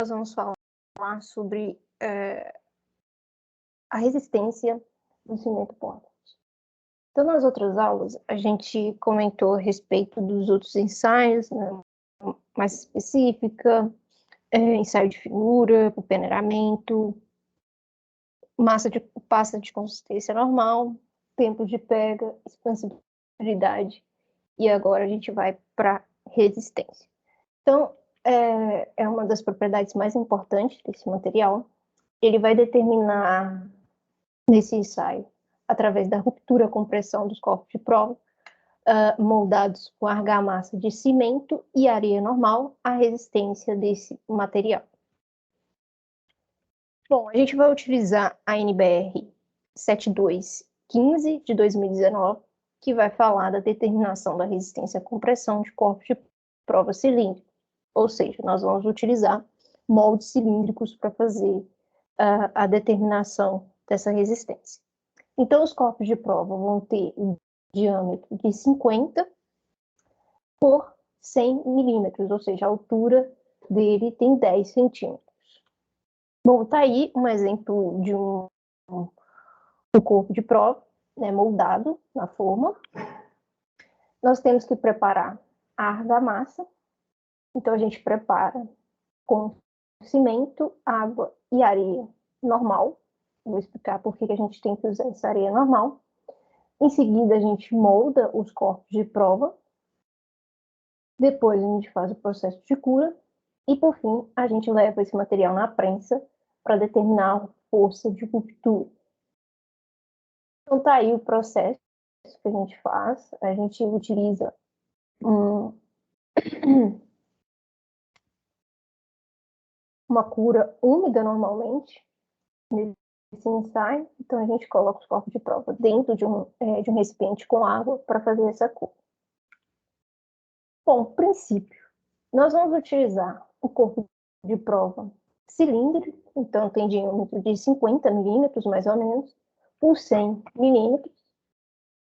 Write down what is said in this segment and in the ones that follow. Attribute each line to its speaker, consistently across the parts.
Speaker 1: vamos falar sobre a resistência do cimento portland. Então, nas outras aulas, a gente comentou a respeito dos outros ensaios, né, mais específica, ensaio de finura, peneiramento, pasta de consistência normal, tempo de pega, expansibilidade, e agora a gente vai para resistência. Então, é uma das propriedades mais importantes desse material. Ele vai determinar, nesse ensaio, através da ruptura com pressão dos corpos de prova, moldados com argamassa de cimento e areia normal, a resistência desse material. Bom, a gente vai utilizar a NBR 7215 de 2019, que vai falar da determinação da resistência à compressão de corpos de prova cilíndricos. Ou seja, nós vamos utilizar moldes cilíndricos para fazer a determinação dessa resistência. Então, os corpos de prova vão ter um diâmetro de 50 por 100 milímetros, ou seja, a altura dele tem 10 centímetros. Bom, tá aí um exemplo de um corpo de prova, né, moldado na forma. Nós temos que preparar a argamassa. Então, a gente prepara com cimento, água e areia normal. Vou explicar por que a gente tem que usar essa areia normal. Em seguida, a gente molda os corpos de prova. Depois, a gente faz o processo de cura. E, por fim, a gente leva esse material na prensa para determinar a força de ruptura. Então, tá aí o processo que a gente faz. A gente utiliza uma cura úmida, normalmente, nesse ensaio. Então, a gente coloca os corpos de prova dentro de um recipiente com água para fazer essa cura. Bom, princípio. Nós vamos utilizar o corpo de prova cilíndrico, então tem diâmetro de 50 milímetros, mais ou menos, por 100 milímetros.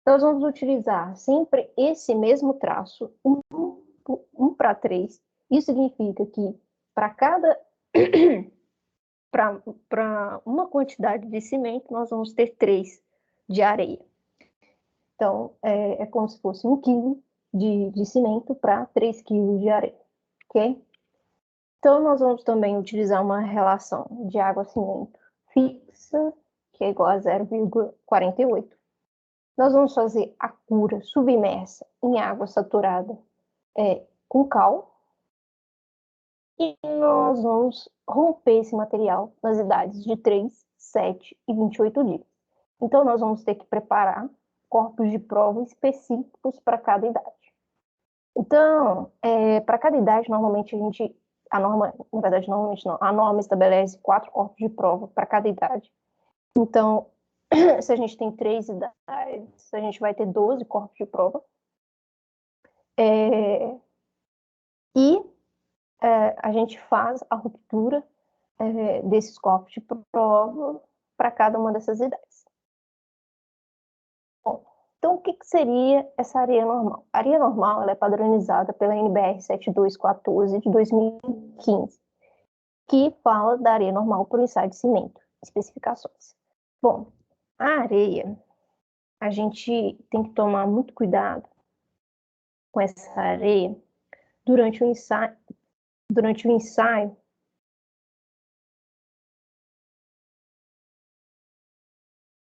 Speaker 1: Nós vamos utilizar sempre esse mesmo traço, 1:3. Isso significa que para uma quantidade de cimento, nós vamos ter 3 de areia. Então, é como se fosse 1 quilo de cimento para 3 quilos de areia, ok? Então, nós vamos também utilizar uma relação de água-cimento fixa, que é igual a 0,48. Nós vamos fazer a cura submersa em água saturada com cal. E nós vamos romper esse material nas idades de 3, 7 e 28 dias. Então, nós vamos ter que preparar corpos de prova específicos para cada idade. Então, para cada idade, normalmente a norma estabelece 4 corpos de prova para cada idade. Então, se a gente tem 3 idades, a gente vai ter 12 corpos de prova. A gente faz a ruptura desses corpos de prova para cada uma dessas idades. Bom, então, o que seria essa areia normal? A areia normal ela é padronizada pela NBR 7214 de 2015, que fala da areia normal por ensaio de cimento, especificações. Bom, a areia, a gente tem que tomar muito cuidado com essa areia durante o ensaio,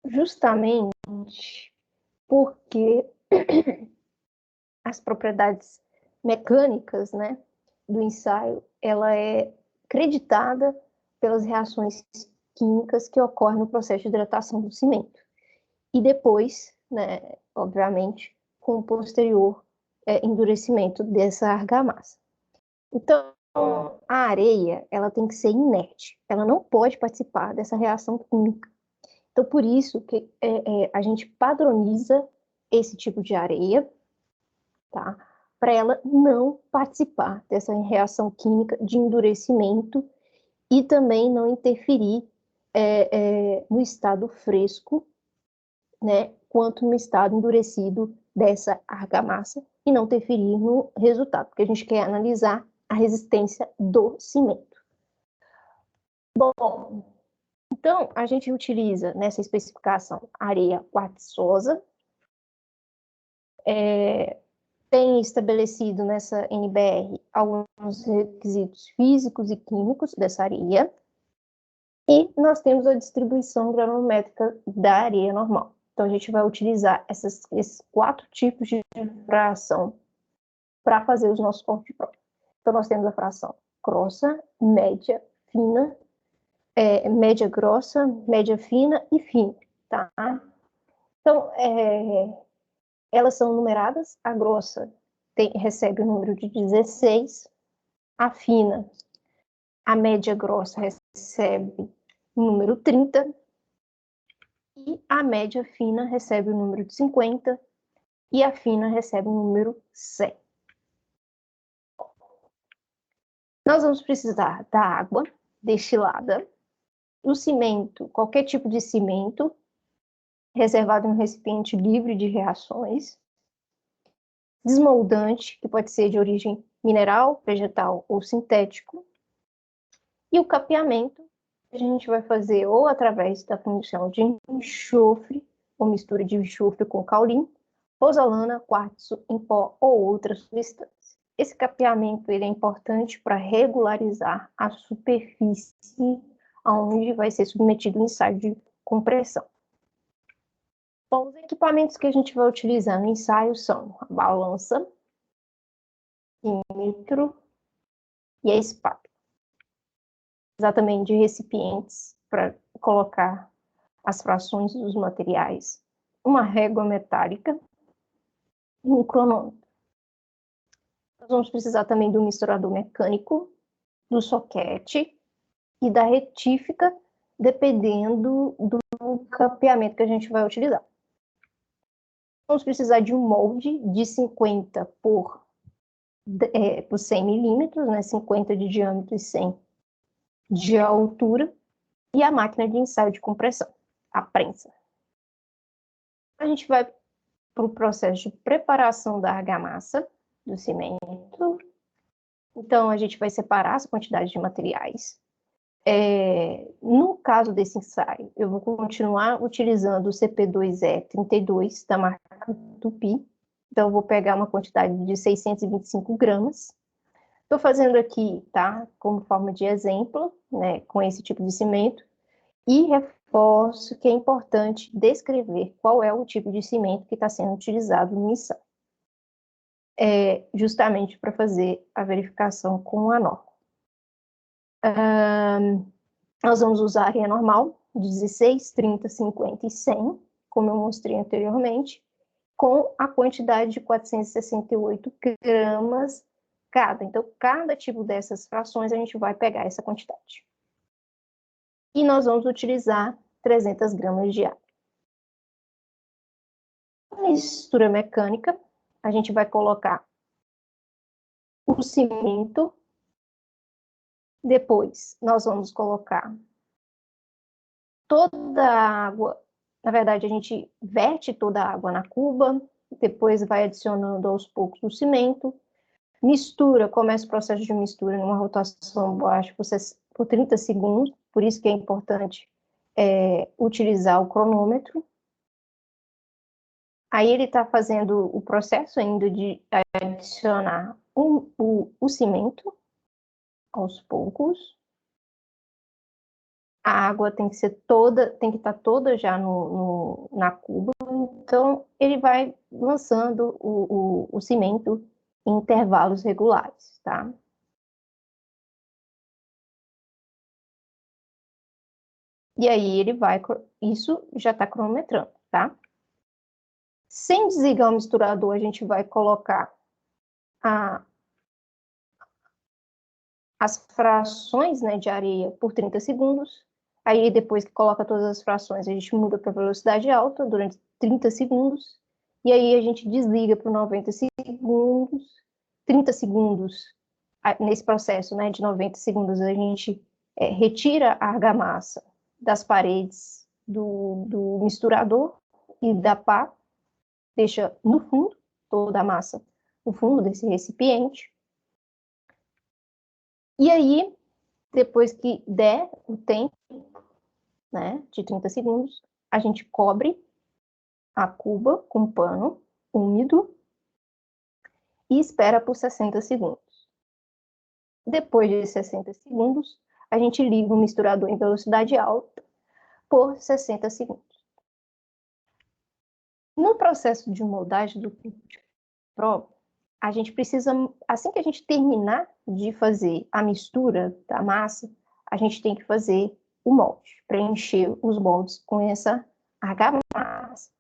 Speaker 1: justamente porque as propriedades mecânicas, né, do ensaio, ela é creditada pelas reações químicas que ocorrem no processo de hidratação do cimento. E depois, né, obviamente, com o posterior endurecimento dessa argamassa. Então, a areia, ela tem que ser inerte. Ela não pode participar dessa reação química. Então, por isso que a gente padroniza esse tipo de areia, tá? Para ela não participar dessa reação química de endurecimento e também não interferir no estado fresco, né, quanto no estado endurecido dessa argamassa e não interferir no resultado, porque a gente quer analisar a resistência do cimento. Bom, então a gente utiliza nessa especificação areia quartzosa, tem estabelecido nessa NBR alguns requisitos físicos e químicos dessa areia, e nós temos a distribuição granulométrica da areia normal. Então, a gente vai utilizar esses 4 tipos de fração para fazer os nossos cortes de prova. Então, nós temos a fração grossa, média, fina, média grossa, média fina e fina, tá? Então, elas são numeradas. A grossa recebe o número de 16, a fina, a média grossa recebe o número 30, e a média fina recebe o número de 50, e a fina recebe o número 100. Nós vamos precisar da água destilada, o cimento, qualquer tipo de cimento, reservado em um recipiente livre de reações, desmoldante, que pode ser de origem mineral, vegetal ou sintético, e o capeamento, que a gente vai fazer ou através da fundição de enxofre, ou mistura de enxofre com caulin, pozolana, quartzo em pó ou outras substâncias. Esse capeamento ele é importante para regularizar a superfície onde vai ser submetido o ensaio de compressão. Bom, os equipamentos que a gente vai utilizar no ensaio são a balança, metro e a espátula. Exatamente de recipientes para colocar as frações dos materiais, uma régua metálica e um cronômetro. Nós vamos precisar também do misturador mecânico, do soquete e da retífica, dependendo do capeamento que a gente vai utilizar. Vamos precisar de um molde de 50 por 100 milímetros, né, 50 de diâmetro e 100 de altura, e a máquina de ensaio de compressão, a prensa. A gente vai para o processo de preparação da argamassa, do cimento. Então, a gente vai separar as quantidades de materiais. No caso desse ensaio, eu vou continuar utilizando o CP2E32 da marca Tupi. Então, eu vou pegar uma quantidade de 625 gramas. Estou fazendo aqui, tá, como forma de exemplo, né, com esse tipo de cimento, e reforço que é importante descrever qual é o tipo de cimento que está sendo utilizado no ensaio, justamente para fazer a verificação com a norma. Nós vamos usar a areia normal, 16, 30, 50 e 100, como eu mostrei anteriormente, com a quantidade de 468 gramas cada. Então, cada tipo dessas frações, a gente vai pegar essa quantidade. E nós vamos utilizar 300 gramas de água. Na mistura mecânica, a gente vai colocar o cimento. Depois, nós vamos colocar toda a água. Na verdade, a gente verte toda a água na cuba, depois vai adicionando aos poucos o cimento, mistura, começa o processo de mistura numa rotação baixa por 30 segundos, por isso que é importante utilizar o cronômetro. Aí ele está fazendo o processo ainda de adicionar o cimento aos poucos. A água tem que estar toda já na cuba, então ele vai lançando o cimento em intervalos regulares, tá? E aí isso já está cronometrando, tá? Sem desligar o misturador, a gente vai colocar as frações, né, de areia por 30 segundos. Aí, depois que coloca todas as frações, a gente muda para velocidade alta durante 30 segundos. E aí, a gente desliga por 90 segundos. 30 segundos, nesse processo, né, de 90 segundos, a gente retira a argamassa das paredes do misturador e da pá, deixa no fundo, toda a massa no fundo desse recipiente. E aí, Depois que der o tempo, né, de 30 segundos, a gente cobre a cuba com pano úmido e espera por 60 segundos. Depois de 60 segundos, a gente liga o misturador em velocidade alta por 60 segundos. No processo de moldagem do tipo de prova, a gente precisa, assim que a gente terminar de fazer a mistura da massa, a gente tem que fazer o molde, preencher os moldes com essa argamassa.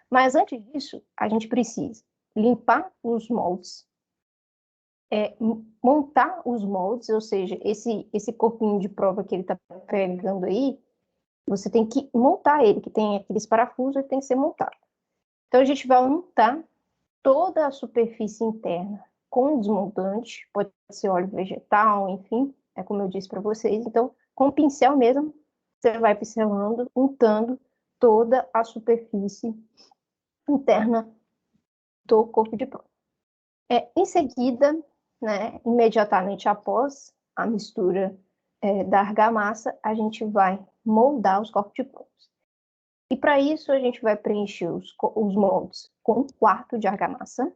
Speaker 1: Mas antes disso, a gente precisa limpar os moldes, montar os moldes, ou seja, esse corpinho de prova que ele está pegando aí, você tem que montar ele, que tem aqueles parafusos, que tem que ser montado. Então, a gente vai montar toda a superfície interna com desmontante, pode ser óleo vegetal, enfim, é como eu disse para vocês. Então, com o pincel mesmo, você vai pincelando, untando toda a superfície interna do corpo de prova. Em seguida, né, imediatamente após a mistura da argamassa, a gente vai moldar os corpos de prova. E para isso, a gente vai preencher os moldes com 1/4 de argamassa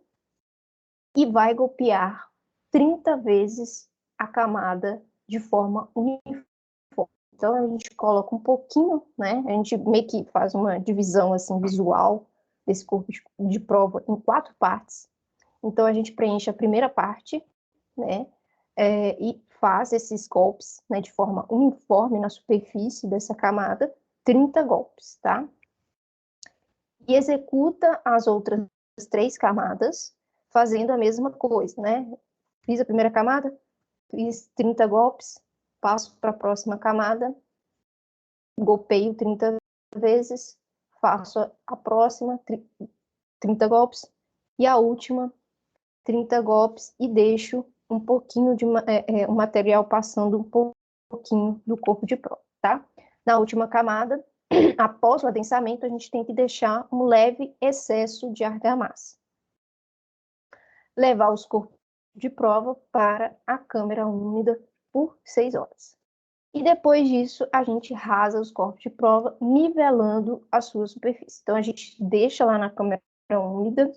Speaker 1: e vai golpear 30 vezes a camada de forma uniforme. Então, a gente coloca um pouquinho, né? A gente meio que faz uma divisão assim, visual desse corpo de prova em 4 partes. Então, a gente preenche a primeira parte, né? E faz esses golpes, né, de forma uniforme na superfície dessa camada, 30 golpes, tá? E executa as outras 3 camadas, fazendo a mesma coisa, né? Fiz a primeira camada, fiz 30 golpes, passo para a próxima camada, golpeio 30 vezes, faço a próxima, 30 golpes, e a última, 30 golpes, e deixo um pouquinho de o material passando um pouquinho do corpo de prova, tá? Na última camada, após o adensamento, a gente tem que deixar um leve excesso de argamassa. Levar os corpos de prova para a câmara úmida por 6 horas. E depois disso, a gente rasa os corpos de prova, nivelando a sua superfície. Então, a gente deixa lá na câmara úmida,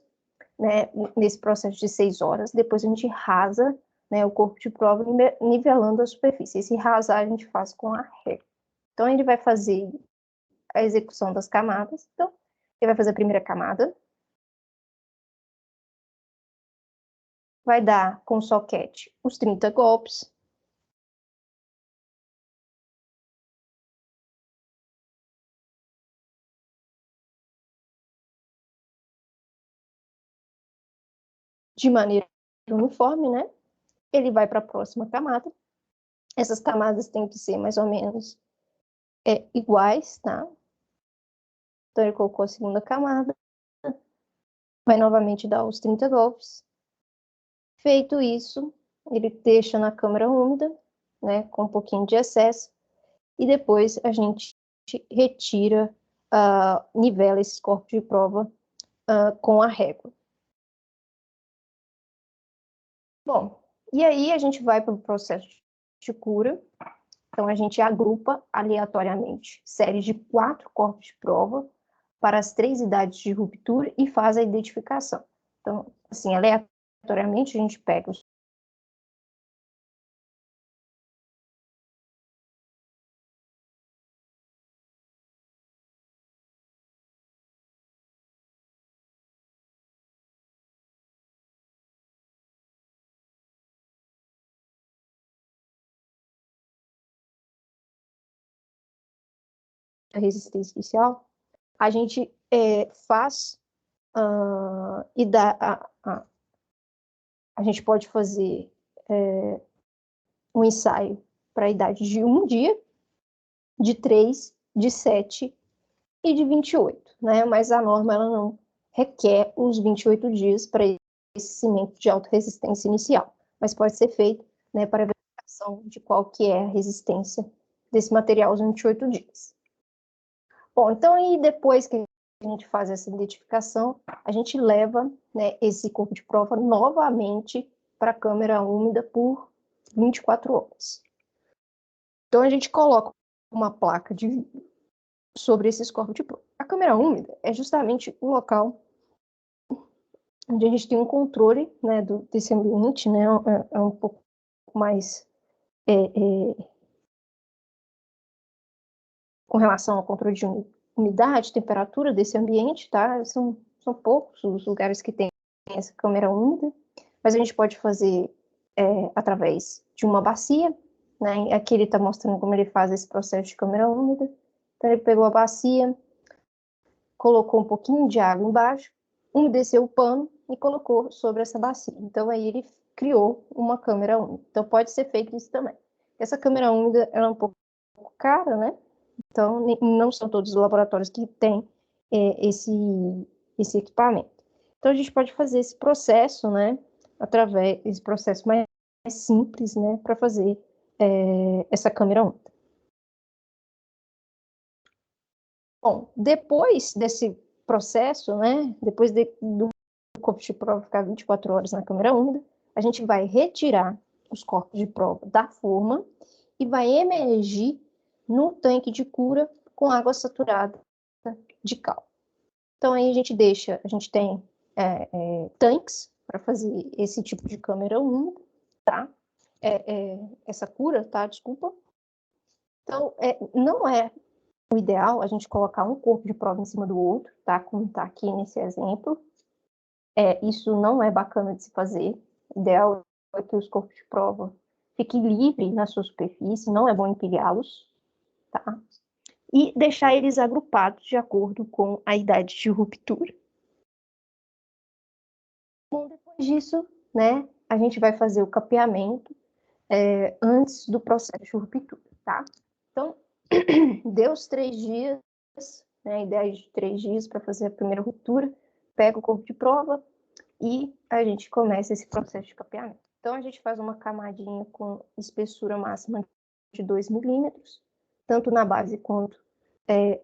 Speaker 1: né, nesse processo de 6 horas, depois a gente rasa, né, o corpo de prova, nivelando a superfície. Esse rasar a gente faz com a régua. Então, ele vai fazer a execução das camadas. Então, ele vai fazer a primeira camada, vai dar com o soquete os 30 golpes, de maneira uniforme, né? Ele vai para a próxima camada. Essas camadas têm que ser mais ou menos iguais, tá? Então, ele colocou a segunda camada, vai novamente dar os 30 golpes. Feito isso, ele deixa na câmara úmida, né, com um pouquinho de excesso, e depois a gente retira, nivela esses corpos de prova com a régua. Bom, e aí a gente vai para o processo de cura. Então, a gente agrupa aleatoriamente séries de 4 corpos de prova para as 3 idades de ruptura e faz a identificação. Então, assim, aleatoriamente, a gente pega os a resistência inicial, a gente faz e dá a gente pode fazer um ensaio para a idade de 1 dia, de 3, de 7 e de 28, né? Mas a norma ela não requer os 28 dias para esse cimento de alta resistência inicial, mas pode ser feito, né, para a verificação de qual que é a resistência desse material aos 28 dias. Bom, então, e depois que a gente faz essa identificação, a gente leva, né, esse corpo de prova novamente para a câmara úmida por 24 horas. Então, a gente coloca uma placa de vidro sobre esses corpos de prova. A câmera úmida é justamente o local onde a gente tem um controle, né, desse ambiente, né, é um pouco mais com relação ao controle de umidade, temperatura desse ambiente, tá? São poucos os lugares que tem essa câmera úmida, mas a gente pode fazer através de uma bacia, né? Aqui ele está mostrando como ele faz esse processo de câmera úmida. Então, ele pegou a bacia, colocou um pouquinho de água embaixo, umedeceu o pano e colocou sobre essa bacia. Então, aí ele criou uma câmera úmida. Então, pode ser feito isso também. Essa câmera úmida, ela é um pouco cara, né? Então, não são todos os laboratórios que têm esse equipamento. Então, a gente pode fazer esse processo, né? Através desse processo mais simples, né? Para fazer essa câmera úmida. Bom, depois desse processo, né? Depois do corpo de prova ficar 24 horas na câmera úmida, a gente vai retirar os corpos de prova da forma e vai emergir no tanque de cura com água saturada de cal. Então, aí a gente tem tanques para fazer esse tipo de câmera úmida, tá? Essa cura, tá? Desculpa. Então, não é o ideal a gente colocar um corpo de prova em cima do outro, tá? Como está aqui nesse exemplo. Isso não é bacana de se fazer. O ideal é que os corpos de prova fiquem livres na sua superfície, não é bom empilhá-los, tá? E deixar eles agrupados de acordo com a idade de ruptura. Bom, depois disso, né, a gente vai fazer o capeamento antes do processo de ruptura, tá? Então, deu os 3 dias, né, ideia de 3 dias para fazer a primeira ruptura, pega o corpo de prova e a gente começa esse processo de capeamento. Então, a gente faz uma camadinha com espessura máxima de 2 milímetros, tanto na base quanto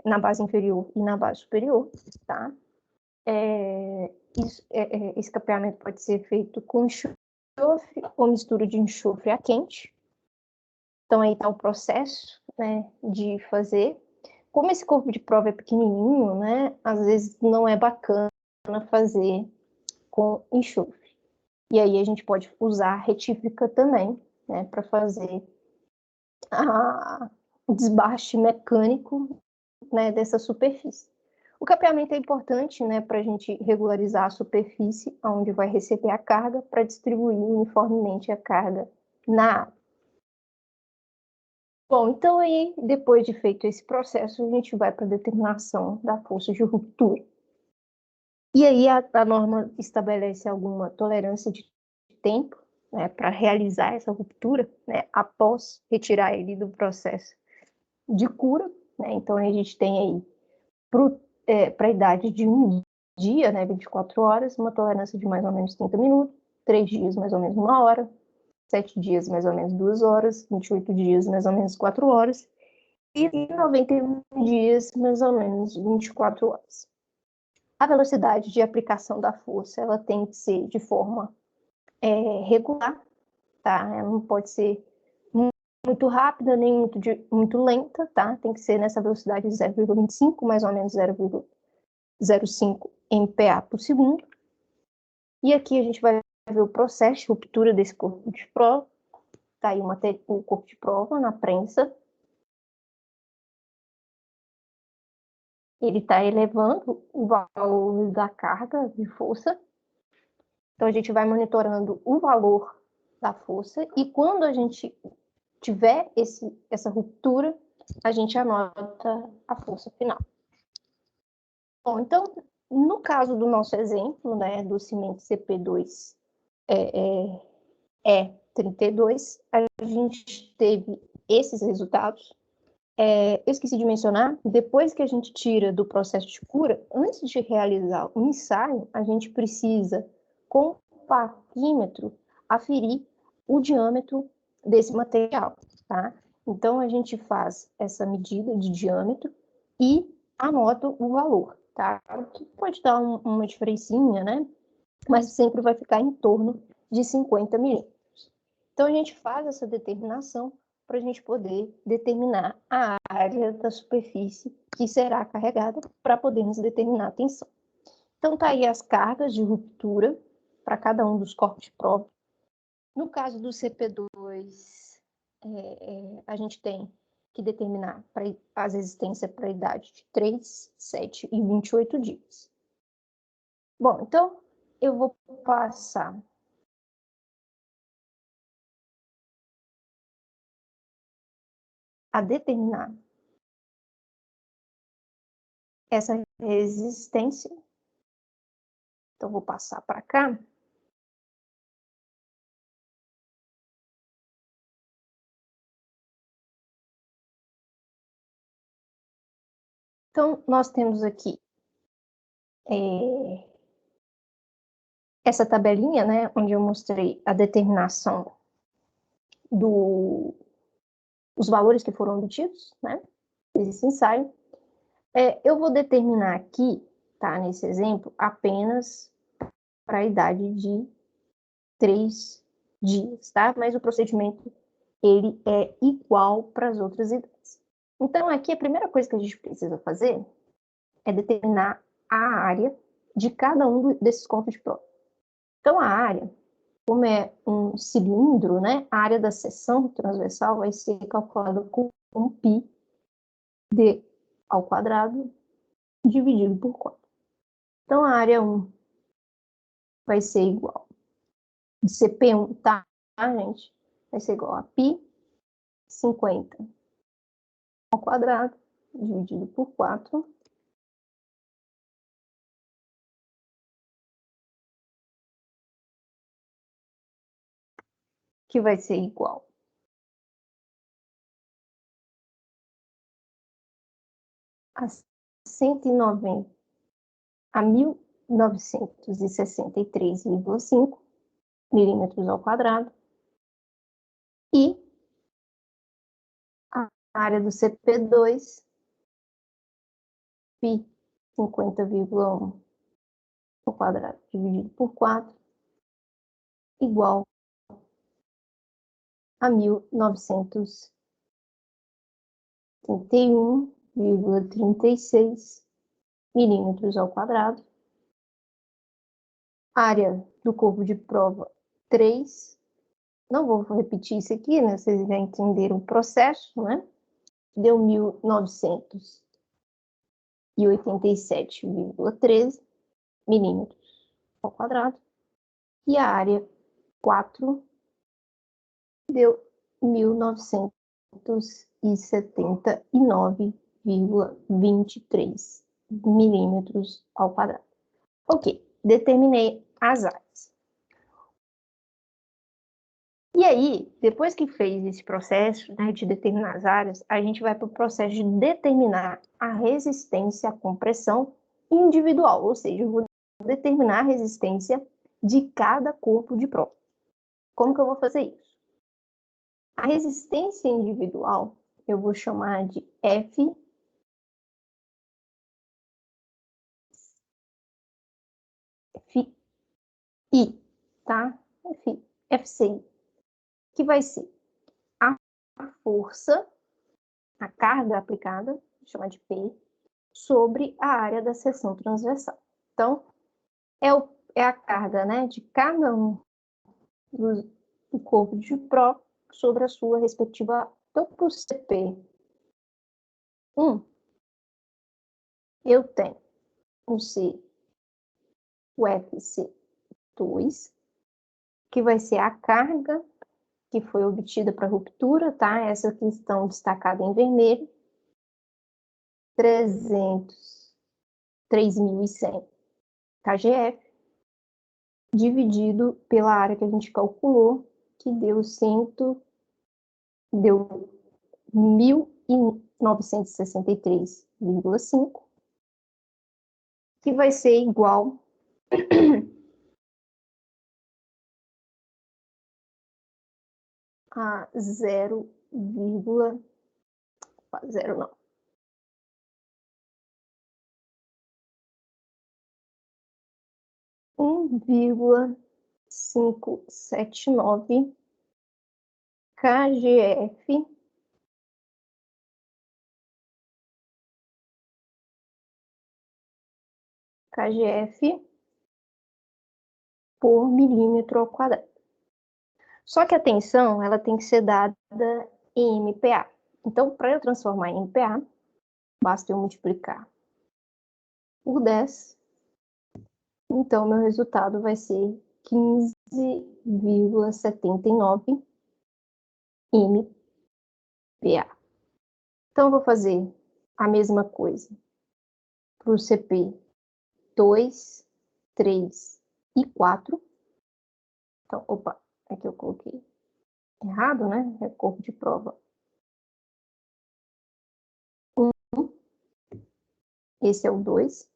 Speaker 1: na base inferior e na base superior, tá? Esse capeamento pode ser feito com enxofre ou mistura de enxofre a quente. Então, aí está o processo, né, de fazer. Como esse corpo de prova é pequenininho, né, às vezes não é bacana fazer com enxofre. E aí a gente pode usar retífica também, né, para fazer o desbaste mecânico, né, dessa superfície. O capeamento é importante, né, para a gente regularizar a superfície onde vai receber a carga para distribuir uniformemente a carga na área. Bom, então aí, depois de feito esse processo, a gente vai para a determinação da força de ruptura. E aí a norma estabelece alguma tolerância de tempo, né, para realizar essa ruptura, né, após retirar ele do processo de cura, né? Então a gente tem aí para a idade de um dia, né, 24 horas, uma tolerância de mais ou menos 30 minutos, 3 dias mais ou menos 1 hora, 7 dias mais ou menos 2 horas, 28 dias mais ou menos 4 horas, e 91 dias mais ou menos 24 horas. A velocidade de aplicação da força, ela tem que ser de forma regular, tá? Ela não pode ser muito rápida, nem muito lenta, tá? Tem que ser nessa velocidade de 0,25, mais ou menos 0,05 MPa por segundo. E aqui a gente vai ver o processo de ruptura desse corpo de prova. Tá aí o corpo de prova na prensa. Ele está elevando o valor da carga de força. Então, a gente vai monitorando o valor da força e quando a gente tiver essa ruptura, a gente anota a força final. Bom, então, no caso do nosso exemplo, né, do cimento CP2 E32, a gente teve esses resultados. Eu esqueci de mencionar, depois que a gente tira do processo de cura, antes de realizar o ensaio, a gente precisa, com o parquímetro, aferir o diâmetro desse material, tá? Então, a gente faz essa medida de diâmetro e anota o valor, tá? Que pode dar uma diferencinha, né? Mas sempre vai ficar em torno de 50 milímetros. Então, a gente faz essa determinação para a gente poder determinar a área da superfície que será carregada para podermos determinar a tensão. Então, tá aí as cargas de ruptura para cada um dos corpos de prova. No caso do CP2, a gente tem que determinar as resistências para a idade de 3, 7 e 28 dias. Bom, então, eu vou passar a determinar essa resistência. Então, vou passar para cá. Então, nós temos aqui essa tabelinha, né, onde eu mostrei a determinação dos valores que foram obtidos, né, desse ensaio. Eu vou determinar aqui, tá, nesse exemplo, apenas para a idade de 3 dias, tá? Mas o procedimento, ele é igual para as outras idades. Então, aqui, a primeira coisa que a gente precisa fazer é determinar a área de cada um desses corpos de prova. Então, a área, como é um cilindro, né, a área da seção transversal vai ser calculada com π d ao quadrado dividido por 4. Então, a área 1 vai ser igual de CP1, tá, gente? Vai ser igual a π 50 ao quadrado dividido por 4. Que vai ser igual a 190 a 1963,5 milímetros ao quadrado, e a área do CP2, π 50,1 ao quadrado dividido por 4, igual a 1931,36 milímetros ao quadrado. Área do corpo de prova 3. Não vou repetir isso aqui, né? Vocês já entenderam o processo, né? Deu 1987,13 milímetros ao quadrado. E a área 4 deu 1979,23 milímetros ao quadrado. Ok, determinei as áreas. E aí, depois que fez esse processo, né, de determinar as áreas, a gente vai para o processo de determinar a resistência à compressão individual, ou seja, eu vou determinar a resistência de cada corpo de prova. Como que eu vou fazer isso? A resistência individual eu vou chamar de FI, tá? FCI, que vai ser a força, a carga aplicada, vou chamar de P, sobre a área da seção transversal. Então, é a carga, né, de cada um do corpo de prova sobre a sua respectiva. Então, para o CP1, eu tenho o FC2, que vai ser a carga que foi obtida para ruptura, tá? Essa que estão destacada em vermelho, 3.100 kgf, dividido pela área que a gente calculou, que deu 1.963,5, que vai ser igual a 1,579 kgf kgf por milímetro ao quadrado. Só que a tensão, ela tem que ser dada em MPa. Então, para eu transformar em MPa, basta eu multiplicar por 10. Então, meu resultado vai ser 15,79 MPa. Então, eu vou fazer a mesma coisa para o CP 2, 3 e 4. Então, opa, aqui eu coloquei errado, né? É corpo de prova 1. Esse é o 2.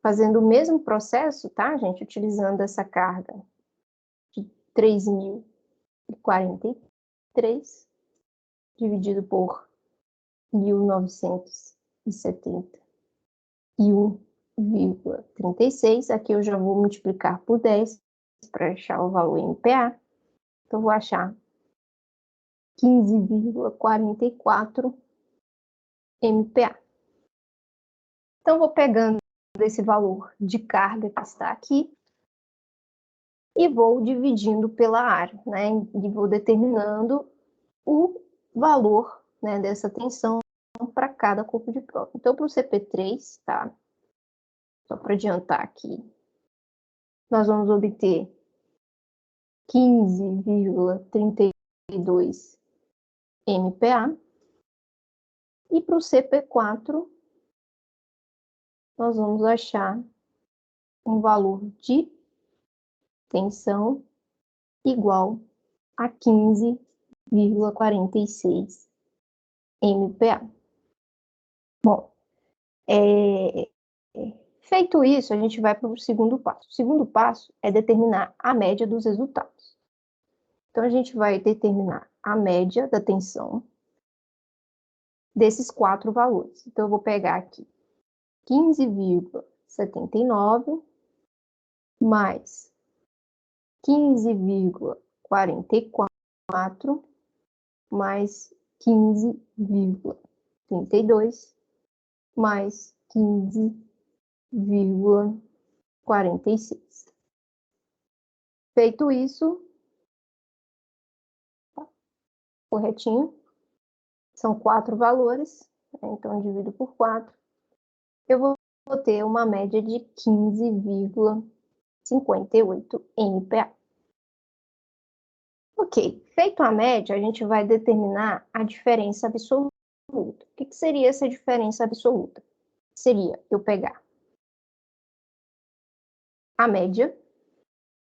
Speaker 1: Fazendo o mesmo processo, tá, gente? Utilizando essa carga de 3.043, dividido por 1971,36. Aqui eu já vou multiplicar por 10 para achar o valor em MPa. Então, vou achar 15,44 MPa. Então, vou pegando esse valor de carga que está aqui e vou dividindo pela área, né? E vou determinando o valor, né, dessa tensão para cada corpo de prova. Então, para o CP3, tá? Só para adiantar aqui, nós vamos obter 15,32 MPa. E para o CP4, nós vamos achar um valor de tensão igual a 15,46 MPa. Bom, feito isso, a gente vai para o segundo passo. O segundo passo é determinar a média dos resultados. Então, a gente vai determinar a média da tensão desses 4 valores. Então, eu vou pegar aqui 15,79 mais 15,44 mais 15,32 mais 15,46. Feito isso, corretinho, são 4 valores, né? Então divido por 4, eu vou ter uma média de 15,58 MPa. Ok, feito a média, a gente vai determinar a diferença absoluta. O que seria essa diferença absoluta? Seria eu pegar a média,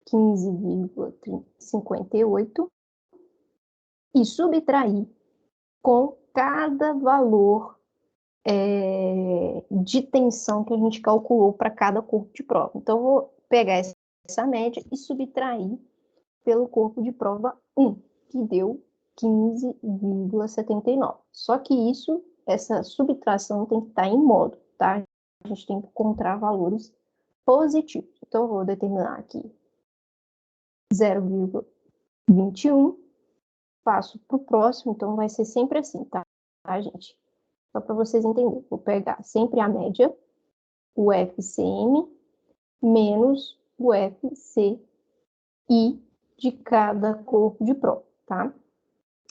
Speaker 1: 15,58, e subtrair com cada valor de tensão que a gente calculou para cada corpo de prova. Então, eu vou pegar essa média e subtrair pelo corpo de prova 1, que deu 15,79. Só que essa subtração tem que estar em modo, tá? A gente tem que encontrar valores positivos. Então, eu vou determinar aqui 0,21, passo para o próximo, então vai ser sempre assim, tá, gente? Só para vocês entenderem. Vou pegar sempre a média, o FCM, menos o FCI de cada corpo de prova, tá?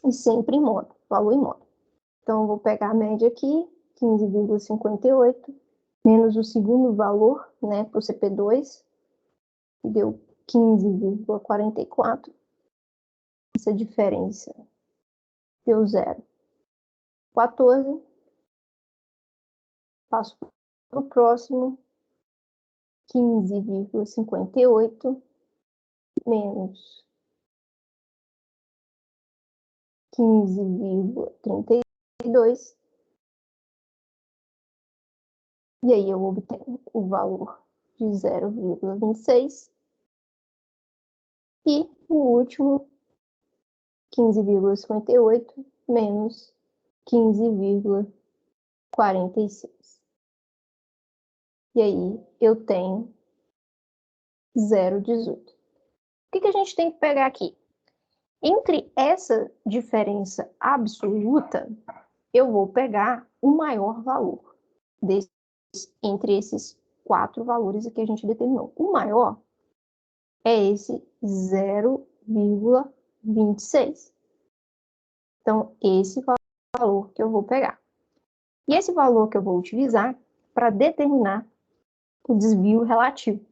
Speaker 1: E sempre em modo, valor em modo. Então, eu vou pegar a média aqui, 15,58, menos o segundo valor, né, para o CP2, que deu 15,44. Essa diferença deu 0,14. Passo para o próximo, 15,58 menos 15,32. E aí eu obtenho o valor de 0,26. E o último, 15,58 menos 15,46. E aí eu tenho 0,18. O que a gente tem que pegar aqui? Entre essa diferença absoluta, eu vou pegar o maior valor entre esses 4 valores que a gente determinou. O maior é esse 0,26. Então, esse valor que eu vou pegar. E esse valor que eu vou utilizar para determinar o desvio relativo.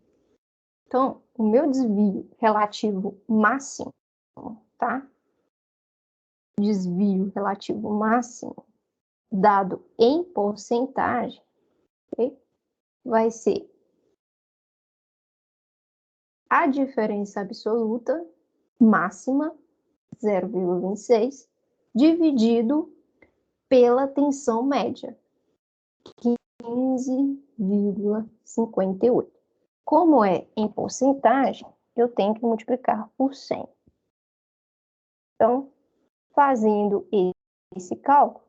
Speaker 1: Então, o meu desvio relativo máximo, tá? Desvio relativo máximo, dado em porcentagem, okay? Vai ser a diferença absoluta máxima, 0,26, dividido pela tensão média, 15,58. Como é em porcentagem, eu tenho que multiplicar por 100. Então, fazendo esse cálculo,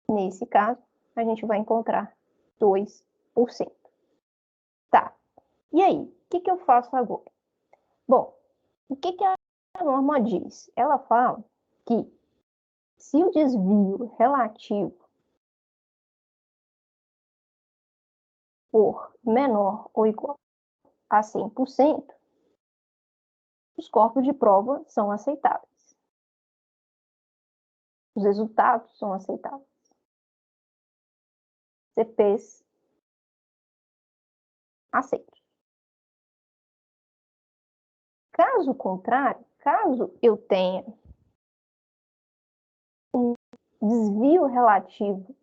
Speaker 1: nesse caso, a gente vai encontrar 2%. Tá. E aí, o que eu faço agora? Bom, o que a norma diz? Ela fala que se o desvio relativo for menor ou igual a 100%, os corpos de prova são aceitáveis. Os resultados são aceitáveis. CPs aceitos. Caso contrário, caso eu tenha um desvio relativo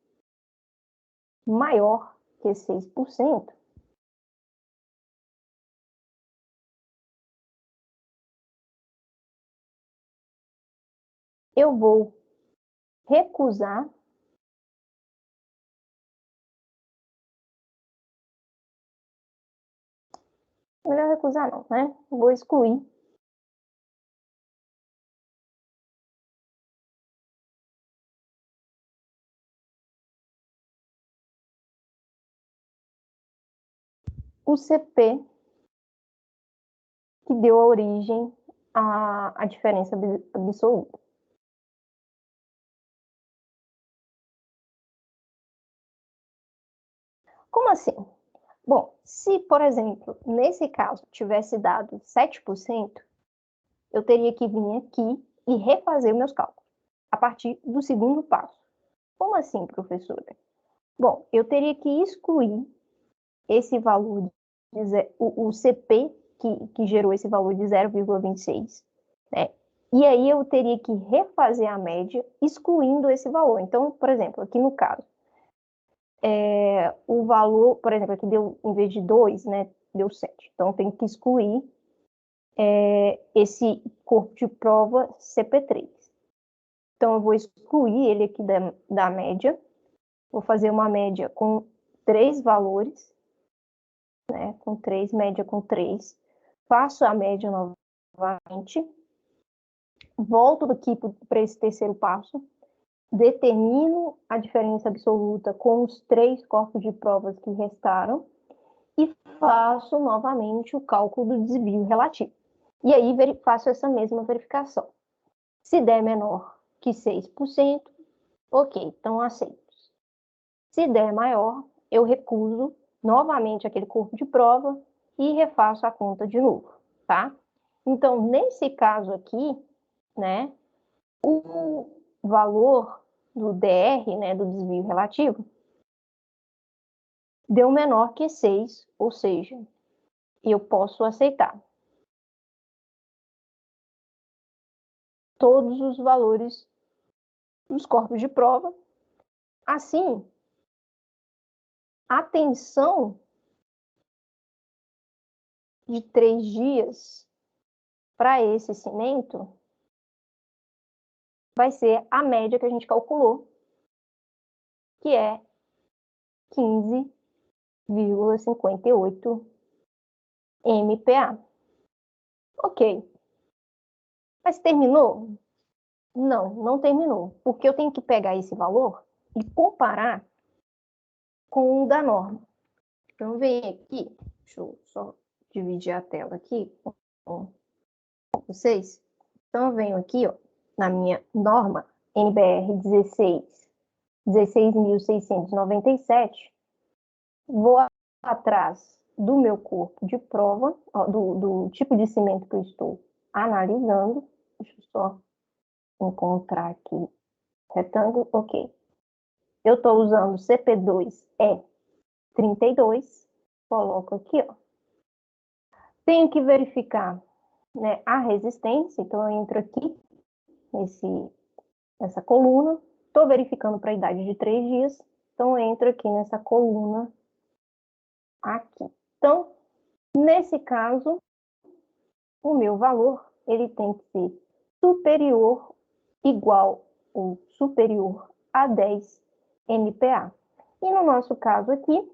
Speaker 1: maior que 6%, eu vou recusar melhor recusar não, né? Vou excluir o CP que deu a origem à diferença absoluta. Como assim? Bom, se, por exemplo, nesse caso tivesse dado 7%, eu teria que vir aqui e refazer meus cálculos a partir do segundo passo. Como assim, professora? Bom, eu teria que excluir esse valor, o CP que gerou esse valor de 0,26, né? E aí eu teria que refazer a média excluindo esse valor. Então, por exemplo, aqui no caso, o valor, por exemplo, aqui deu, em vez de 2, né, deu 7. Então, tem que excluir esse corpo de prova CP3. Então, eu vou excluir ele aqui da média, vou fazer uma média com 3 valores, né, com 3, média com 3, faço a média novamente, volto aqui para esse terceiro passo, determino a diferença absoluta com os 3 corpos de provas que restaram e faço novamente o cálculo do desvio relativo. E aí faço essa mesma verificação. Se der menor que 6%, ok, então aceito. Se der maior, eu recuso novamente aquele corpo de prova e refaço a conta de novo, tá? Então, nesse caso aqui, né, o valor do DR, né, do desvio relativo, deu menor que 6, ou seja, eu posso aceitar todos os valores dos corpos de prova. Assim, a tensão de 3 dias para esse cimento vai ser a média que a gente calculou, que é 15,58 MPa. Ok. Mas terminou? Não, não terminou. Porque eu tenho que pegar esse valor e comparar com o da norma. Então, vem aqui, deixa eu só dividir a tela aqui com vocês. Então, eu venho aqui, ó, na minha norma NBR 16.697, vou atrás do meu corpo de prova, ó, do tipo de cimento que eu estou analisando. Deixa eu só encontrar aqui retângulo, ok. Eu estou usando CP2E32, coloco aqui, ó. Tenho que verificar, né, a resistência, então eu entro aqui nessa coluna, estou verificando para a idade de 3 dias, então eu entro aqui nessa coluna aqui. Então, nesse caso, o meu valor, ele tem que ser superior, igual ou superior a 10 MPa. E no nosso caso aqui,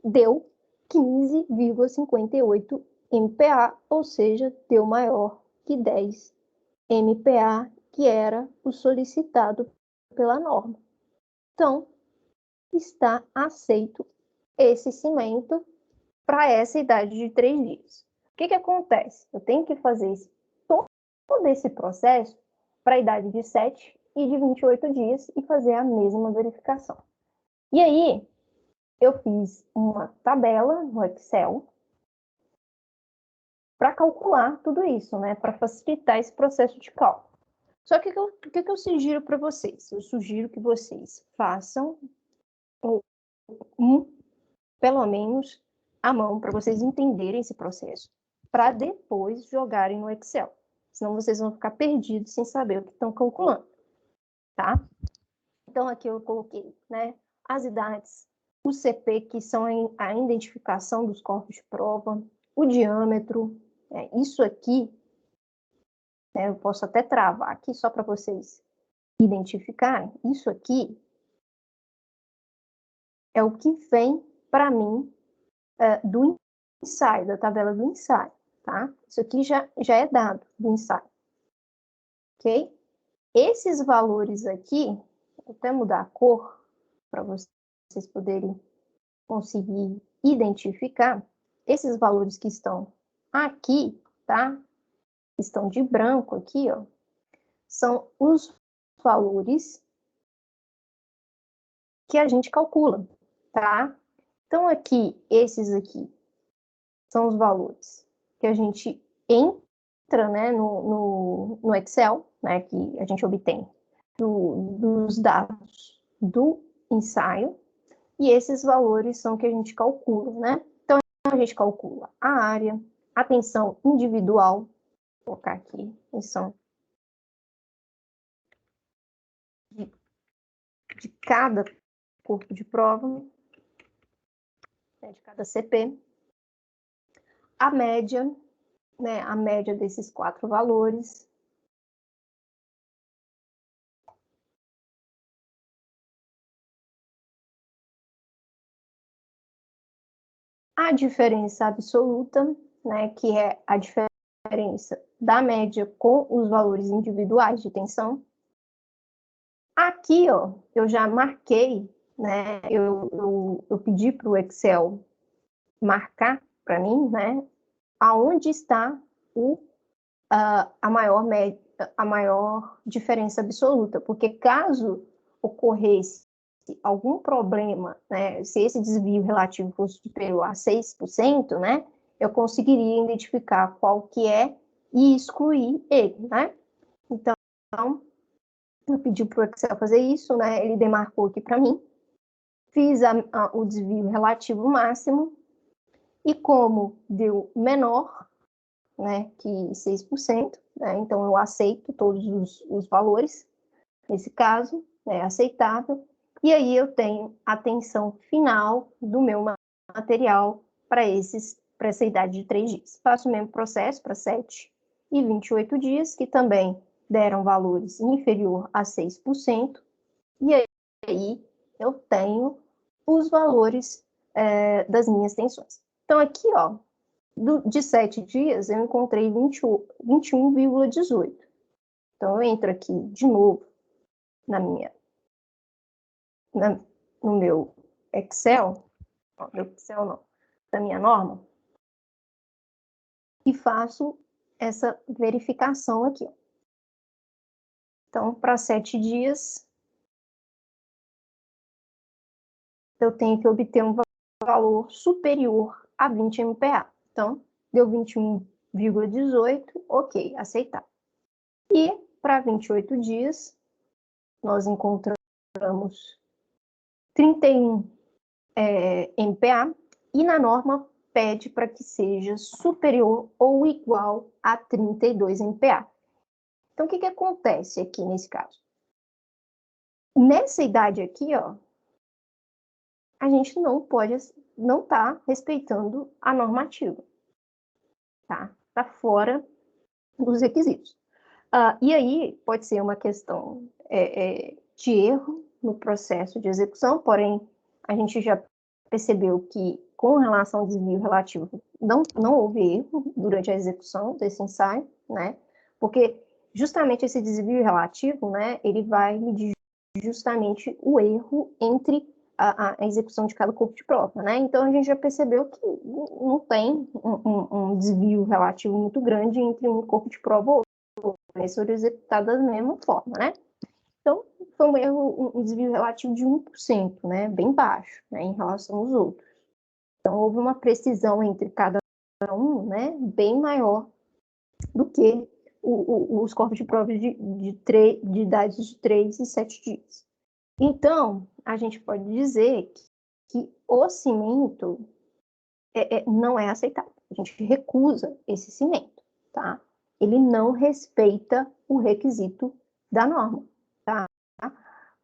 Speaker 1: deu 15,58 MPa, ou seja, deu maior que 10 MPa, que era o solicitado pela norma. Então, está aceito esse cimento para essa idade de 3 dias. O que acontece? Eu tenho que fazer todo esse processo para a idade de 7 e de 28 dias e fazer a mesma verificação. E aí, eu fiz uma tabela no Excel para calcular tudo isso, né? Para facilitar esse processo de cálculo. Só que o que eu sugiro para vocês? Eu sugiro que vocês façam pelo menos, à mão, para vocês entenderem esse processo, para depois jogarem no Excel. Senão vocês vão ficar perdidos sem saber o que estão calculando, tá? Então, aqui eu coloquei, né, as idades, o CP, que são a identificação dos corpos de prova, o diâmetro, isso aqui, né, eu posso até travar aqui só para vocês identificarem, isso aqui é o que vem para mim do ensaio, da tabela do ensaio, tá? Isso aqui já é dado do ensaio, ok? Esses valores aqui, vou até mudar a cor para vocês poderem conseguir identificar, esses valores que estão aqui, tá? Estão de branco aqui, ó, são os valores que a gente calcula, tá? Então, aqui, esses aqui são os valores que a gente entra, né, no Excel, né, que a gente obtém dos dados do ensaio, e esses valores são que a gente calcula, né? Então, a gente calcula a área, a tensão individual, vou colocar aqui, tensão de cada corpo de prova, né, de cada CP, a média, né, a média desses 4 valores, a diferença absoluta, né, que é a diferença da média com os valores individuais de tensão. Aqui, ó, eu já marquei, né, eu pedi para o Excel marcar para mim, né, aonde está a maior diferença absoluta, porque caso ocorresse algum problema, né, se esse desvio relativo fosse superior a 6%, né, eu conseguiria identificar qual que é e excluir ele, né? Então, eu pedi para o Excel fazer isso, né, ele demarcou aqui para mim, fiz o desvio relativo máximo, e como deu menor, né, que 6%, né, então eu aceito todos os valores, nesse caso, é aceitável, e aí eu tenho a tensão final do meu material para essa idade de 3 dias. Faço o mesmo processo para 7 e 28 dias, que também deram valores inferior a 6%, e aí eu tenho os valores das minhas tensões. Então, aqui, ó, de 7 dias, eu encontrei 21,18. Então, eu entro aqui de novo no meu Excel, não, da minha norma, e faço essa verificação aqui. Então, para 7 dias, eu tenho que obter um valor superior a 20 MPa. Então, deu 21,18, ok, aceitar. E para 28 dias, nós encontramos 31 MPa, e na norma pede para que seja superior ou igual a 32 MPa. Então, o que acontece aqui nesse caso? Nessa idade aqui, ó, a gente não está respeitando a normativa, tá? Está fora dos requisitos. E aí pode ser uma questão de erro no processo de execução, porém a gente já percebeu que com relação ao desvio relativo não houve erro durante a execução desse ensaio, né? Porque justamente esse desvio relativo, né, ele vai medir justamente o erro entre a execução de cada corpo de prova, né? Então a gente já percebeu que não tem um desvio relativo muito grande entre um corpo de prova ou outro, eles foram executados da mesma forma, né? Então foi um erro, um desvio relativo de 1%, né? Bem baixo, né, em relação aos outros. Então houve uma precisão entre cada um, né, bem maior do que os corpos de prova de idades de 3 e 7 dias. Então, a gente pode dizer que o cimento não é aceitável. A gente recusa esse cimento, tá? Ele não respeita o requisito da norma, tá?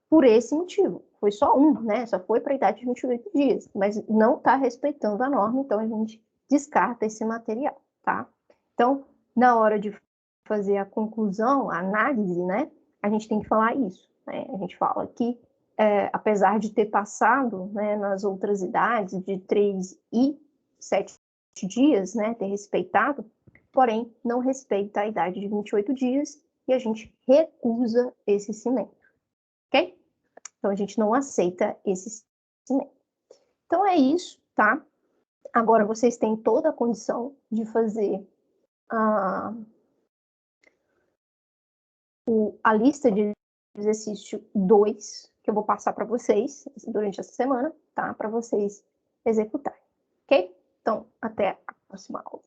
Speaker 1: Por esse motivo. Foi só um, né? Só foi para a idade de 28 dias, mas não está respeitando a norma, então a gente descarta esse material, tá? Então, na hora de fazer a conclusão, a análise, né? A gente tem que falar isso, né? A gente fala que apesar de ter passado, né, nas outras idades, de 3 e 7 dias, né, ter respeitado, porém, não respeita a idade de 28 dias e a gente recusa esse cimento, ok? Então, a gente não aceita esse cimento. Então, é isso, tá? Agora, vocês têm toda a condição de fazer a lista de exercício 2, que eu vou passar para vocês durante essa semana, tá? Para vocês executarem, ok? Então, até a próxima aula.